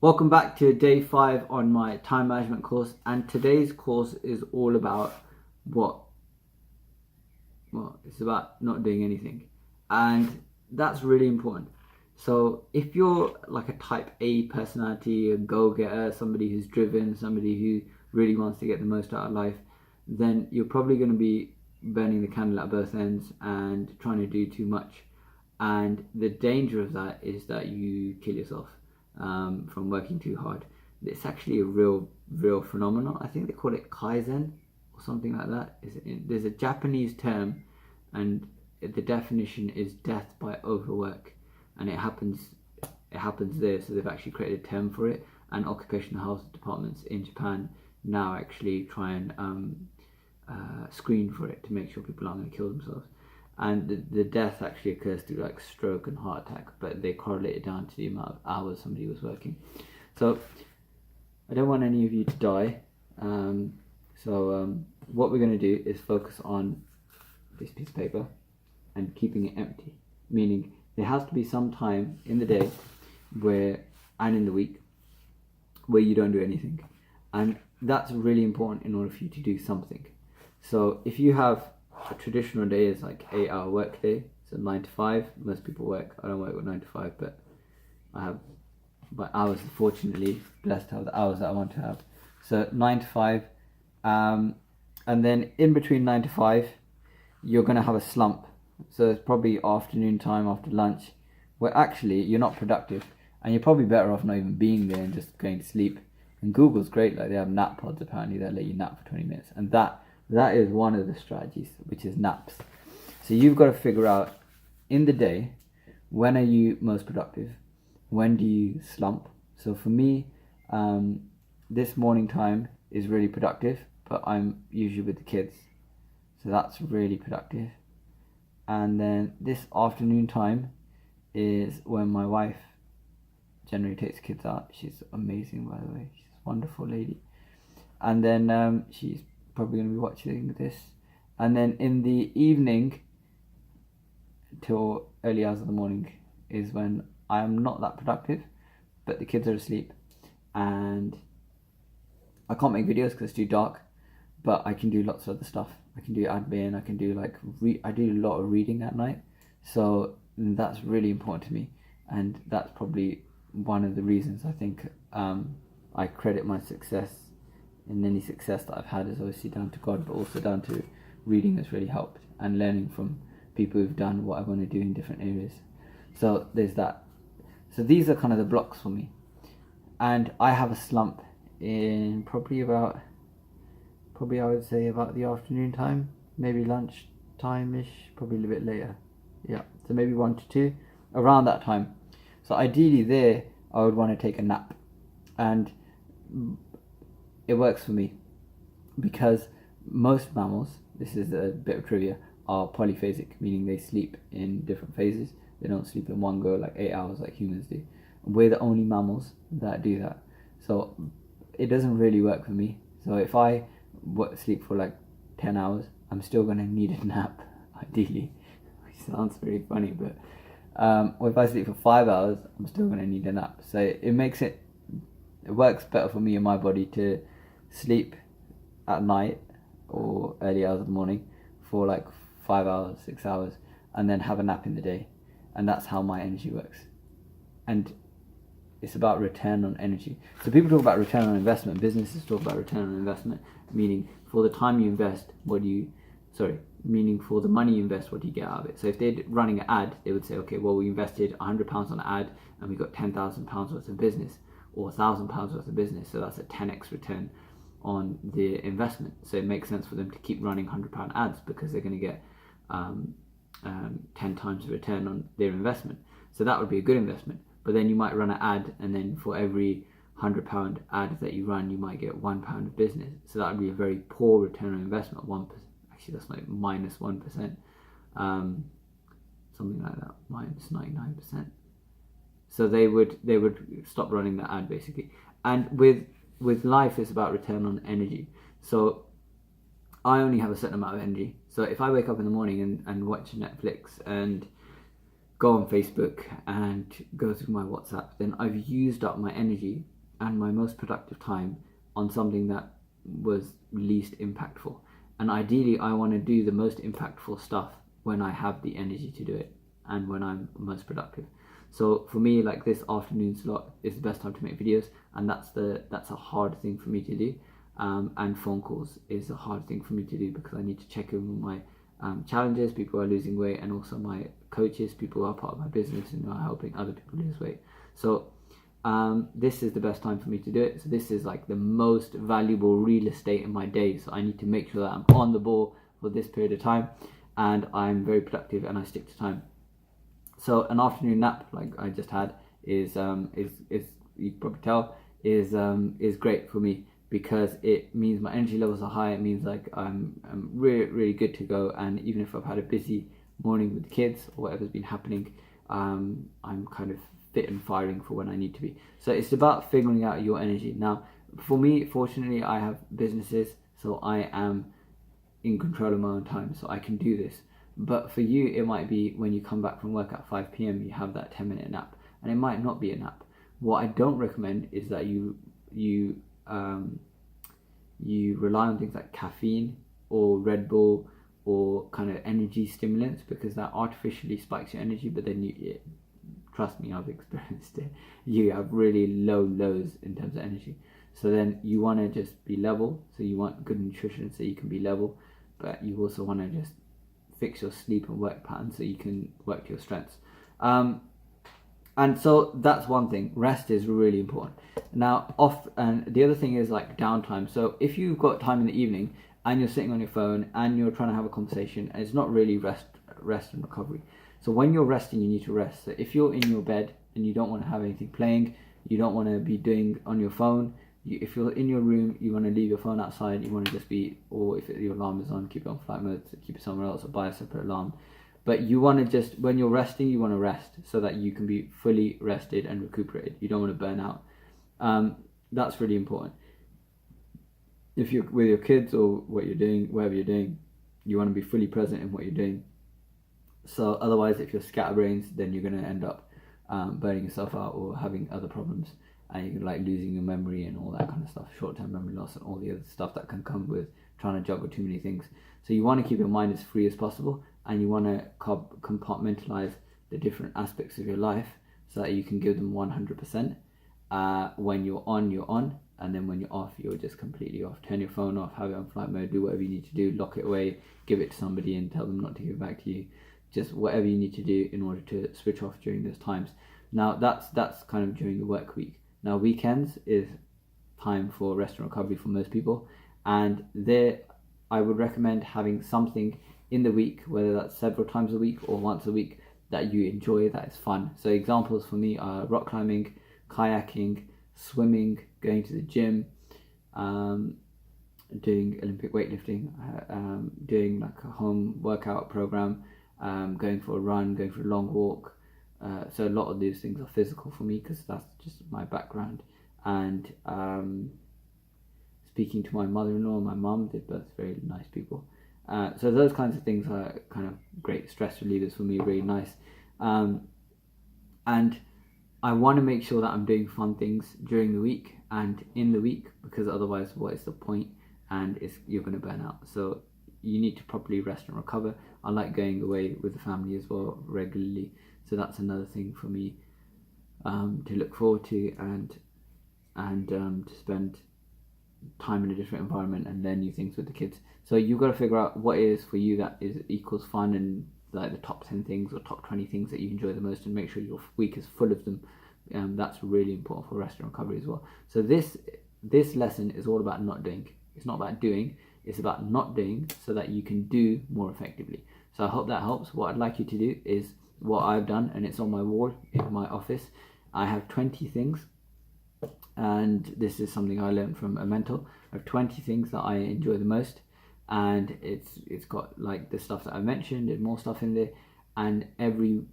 Welcome back to day 5 on my time management course, and today's course is all about what? Well, it's about not doing anything, and that's really important. So if you're like a type A personality, a go-getter, somebody who's driven, somebody who really wants to get the most out of life, then you're probably going to be burning the candle at both ends and trying to do too much. And the danger of that is that you kill yourself from working too hard. It's actually a real phenomenon. I think they call it Kaizen or something like that. There's a Japanese term, and the definition is death by overwork, and it happens there. So they've actually created a term for it, and occupational health departments in Japan now actually try and screen for it to make sure people aren't going to kill themselves. And the death actually occurs through like stroke and heart attack, but they correlate it down to the amount of hours somebody was working. So I don't want any of you to die. What we're going to do is focus on this piece of paper and keeping it empty, meaning there has to be some time in the day and in the week where you don't do anything, and that's really important in order for you to do something. So if you have a traditional day is like 8-hour work day, so 9 to 5. Most people work. I don't work with 9 to 5, but I have my hours. Fortunately, blessed to have the hours that I want to have. So 9 to 5, and then in between 9 to 5, you're gonna have a slump. So it's probably afternoon time after lunch, where actually you're not productive, and you're probably better off not even being there and just going to sleep. And Google's great; like they have nap pods apparently that let you nap for 20 minutes, and that is one of the strategies, which is naps. So you've got to figure out in the day, when are you most productive? When do you slump? So for me, this morning time is really productive, but I'm usually with the kids. So that's really productive. And then this afternoon time is when my wife generally takes the kids out. She's amazing, by the way. She's a wonderful lady. And then she's probably going to be watching this, and then in the evening till early hours of the morning is when I am not that productive, but the kids are asleep, and I can't make videos because it's too dark, but I can do lots of other stuff. I can do admin, I can do I do a lot of reading at night, so that's really important to me, and that's probably one of the reasons I think I credit my success. And any success that I've had is obviously down to God, but also down to reading has really helped, and learning from people who've done what I want to do in different areas. So there's that. So these are kind of the blocks for me, and I have a slump in probably I would say about the afternoon time, maybe lunch time-ish, probably a little bit later. Yeah, so maybe 1 to 2, around that time. So ideally there I would want to take a nap, and it works for me because most mammals, this is a bit of trivia, are polyphasic, meaning they sleep in different phases. They don't sleep in one go like 8 hours like humans do. And we're the only mammals that do that. So it doesn't really work for me. So if I sleep for like 10 hours, I'm still going to need a nap, ideally. It sounds very funny, but or if I sleep for 5 hours, I'm still going to need a nap. So it works better for me and my body to sleep at night or early hours of the morning for like 5 hours, 6 hours, and then have a nap in the day. And that's how my energy works. And it's about return on energy. So people talk about return on investment, businesses talk about return on investment, meaning for the time you invest, meaning for the money you invest, what do you get out of it? So if they're running an ad, they would say, okay, well, we invested £100 on an ad and we got £10,000 worth of business, or £1,000 worth of business. So that's a 10x return on the investment. So it makes sense for them to keep running £100 ads because they're going to get 10 times the return on their investment. So that would be a good investment. But then you might run an ad, and then for every £100 ad that you run, you might get £1 of business. So that would be a very poor return on investment. 1%. Actually, that's like minus 1%, something like that, minus 99%. So they would stop running the ad basically. And with life, it's about return on energy. So I only have a certain amount of energy. So if I wake up in the morning and watch Netflix and go on Facebook and go through my WhatsApp, then I've used up my energy and my most productive time on something that was least impactful. And ideally, I want to do the most impactful stuff when I have the energy to do it and when I'm most productive. So for me, like this afternoon slot is the best time to make videos, and that's a hard thing for me to do. And phone calls is a hard thing for me to do because I need to check in with my challenges, people who are losing weight, and also my coaches, people who are part of my business and are helping other people lose weight. So this is the best time for me to do it. So this is like the most valuable real estate in my day. So I need to make sure that I'm on the ball for this period of time, and I'm very productive and I stick to time. So an afternoon nap, like I just had, is you can probably tell is great for me because it means my energy levels are high. It means like I'm really good to go, and even if I've had a busy morning with the kids or whatever's been happening, I'm kind of fit and firing for when I need to be. So it's about figuring out your energy. Now, for me, fortunately, I have businesses, so I am in control of my own time, so I can do this. But for you, it might be when you come back from work at 5 p.m, you have that 10-minute nap, and it might not be a nap. What I don't recommend is that you rely on things like caffeine or Red Bull or kind of energy stimulants, because that artificially spikes your energy, but then trust me, I've experienced it, you have really low lows in terms of energy. So then you want to just be level, so you want good nutrition so you can be level, but you also want to just fix your sleep and work pattern so you can work to your strengths. And so that's one thing. Rest is really important. Now, and the other thing is like downtime. So if you've got time in the evening and you're sitting on your phone and you're trying to have a conversation, and it's not really rest and recovery. So when you're resting, you need to rest. So if you're in your bed and you don't want to have anything playing, you don't want to be doing on your phone, if you're in your room, you want to leave your phone outside, you want to just be, or if your alarm is on, keep it on flight mode, keep it somewhere else, or buy a separate alarm. But you want to just, when you're resting, you want to rest so that you can be fully rested and recuperated. You don't want to burn out. That's really important. If you're with your kids or what you're doing, whatever you're doing, you want to be fully present in what you're doing. So otherwise, if you're scatterbrains, then you're going to end up burning yourself out or having other problems, and you're like losing your memory and all that kind of stuff, short-term memory loss and all the other stuff that can come with trying to juggle too many things. So you want to keep your mind as free as possible, and you want to compartmentalize the different aspects of your life so that you can give them 100%. When you're on, and then when you're off, you're just completely off. Turn your phone off, have it on flight mode, do whatever you need to do, lock it away, give it to somebody and tell them not to give it back to you. Just whatever you need to do in order to switch off during those times. Now that's kind of during the work week. Now weekends is time for rest and recovery for most people, and there I would recommend having something in the week, whether that's several times a week or once a week, that you enjoy, that is fun. So examples for me are rock climbing, kayaking, swimming, going to the gym, doing Olympic weightlifting, doing like a home workout program, going for a run, going for a long walk. So a lot of these things are physical for me because that's just my background. And speaking to my mother-in-law and my mum, they're both very nice people. So those kinds of things are kind of great stress relievers for me, really nice. And I want to make sure that I'm doing fun things during the week and in the week, because otherwise what is the point? And you're going to burn out. So you need to properly rest and recover. I like going away with the family as well regularly. So that's another thing for me to look forward to, and to spend time in a different environment and learn new things with the kids. So you've got to figure out what it is for you that equals fun, and like the top 10 things or top 20 things that you enjoy the most, and make sure your week is full of them. That's really important for rest and recovery as well. So this lesson is all about not doing. It's not about doing, it's about not doing, so that you can do more effectively. So I hope that helps. What I'd like you to do is what I've done, and it's on my wall in my office. I have 20 things, and this is something I learned from a mentor. I have 20 things that I enjoy the most, and it's got like the stuff that I mentioned and more stuff in there, and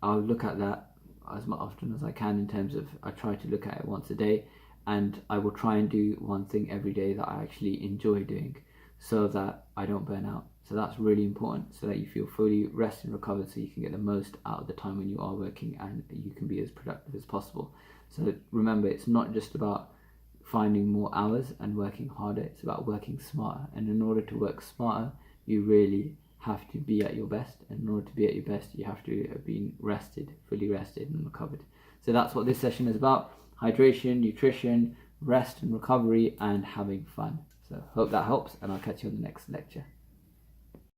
I'll look at that as often as I can, in terms of I try to look at it once a day, and I will try and do one thing every day that I actually enjoy doing, so that I don't burn out. So that's really important, so that you feel fully rested and recovered, so you can get the most out of the time when you are working, and you can be as productive as possible. So remember, it's not just about finding more hours and working harder. It's about working smarter. And in order to work smarter, you really have to be at your best. And in order to be at your best, you have to have been rested, fully rested and recovered. So that's what this session is about: hydration, nutrition, rest and recovery, and having fun. So hope that helps, and I'll catch you on the next lecture.